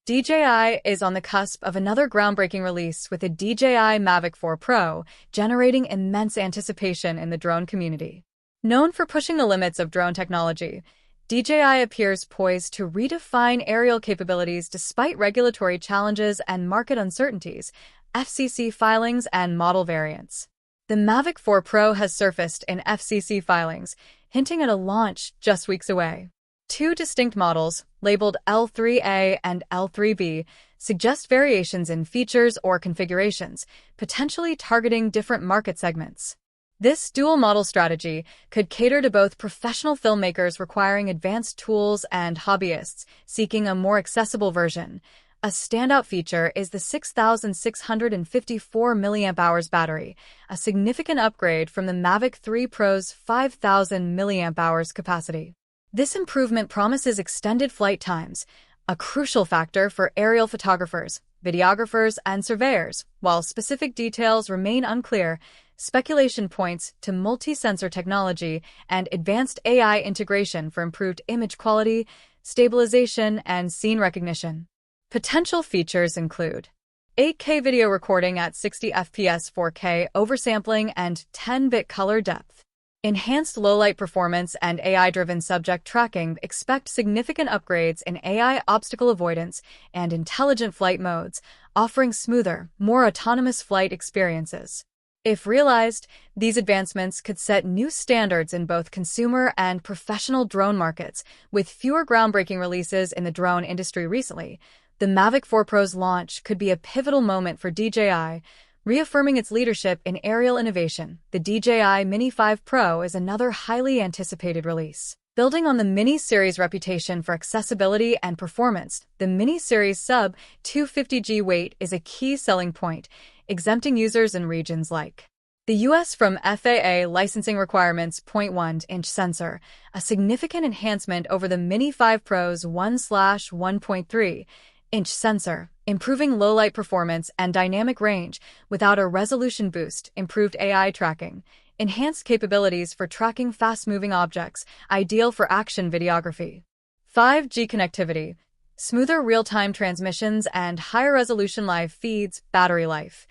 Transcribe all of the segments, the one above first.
DJI is on the cusp of another groundbreaking release with the DJI Mavic 4 Pro, generating immense anticipation in the drone community. Known for pushing the limits of drone technology, DJI appears poised to redefine aerial capabilities despite regulatory challenges and market uncertainties, FCC filings, and model variants. The Mavic 4 Pro has surfaced in FCC filings, hinting at a launch just weeks away. Two distinct models, labeled L3A and L3B, suggest variations in features or configurations, potentially targeting different market segments. This dual-model strategy could cater to both professional filmmakers requiring advanced tools and hobbyists seeking a more accessible version. A standout feature is the 6,654 mAh battery, a significant upgrade from the Mavic 3 Pro's 5,000 mAh capacity. This improvement promises extended flight times, a crucial factor for aerial photographers, videographers, and surveyors. While specific details remain unclear, speculation points to multi-sensor technology and advanced AI integration for improved image quality, stabilization, and scene recognition. Potential features include 8K video recording at 60 fps, 4K oversampling, and 10-bit color depth. Enhanced low-light performance and AI-driven subject tracking. Expect significant upgrades in AI obstacle avoidance and intelligent flight modes, offering smoother, more autonomous flight experiences. If realized, these advancements could set new standards in both consumer and professional drone markets. With fewer groundbreaking releases in the drone industry recently, the Mavic 4 Pro's launch could be a pivotal moment for DJI, reaffirming its leadership in aerial innovation. The DJI Mini 5 Pro is another highly anticipated release. Building on the Mini series' reputation for accessibility and performance, the Mini series sub-250G weight is a key selling point, exempting users in regions like the US from FAA licensing requirements. 0.1-inch sensor, a significant enhancement over the Mini 5 Pro's 1/1.3-inch sensor, improving low-light performance and dynamic range without a resolution boost. Improved AI tracking, enhanced capabilities for tracking fast-moving objects, ideal for action videography. 5G connectivity, smoother real-time transmissions, and higher-resolution live feeds. Battery life,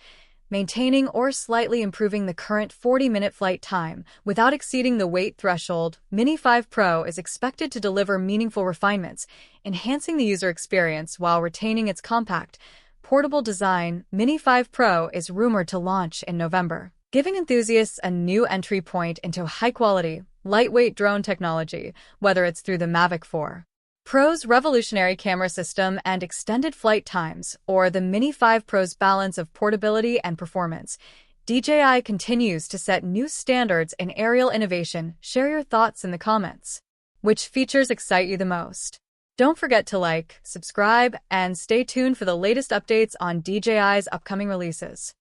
maintaining or slightly improving the current 40-minute flight time without exceeding the weight threshold. Mini 5 Pro is expected to deliver meaningful refinements, enhancing the user experience while retaining its compact, portable design. Mini 5 Pro is rumored to launch in November, giving enthusiasts a new entry point into high-quality, lightweight drone technology, whether it's through the Mavic 4 Pro's revolutionary camera system and extended flight times, or the Mini 5 Pro's balance of portability and performance. DJI continues to set new standards in aerial innovation. Share your thoughts in the comments. Which features excite you the most? Don't forget to like, subscribe, and stay tuned for the latest updates on DJI's upcoming releases.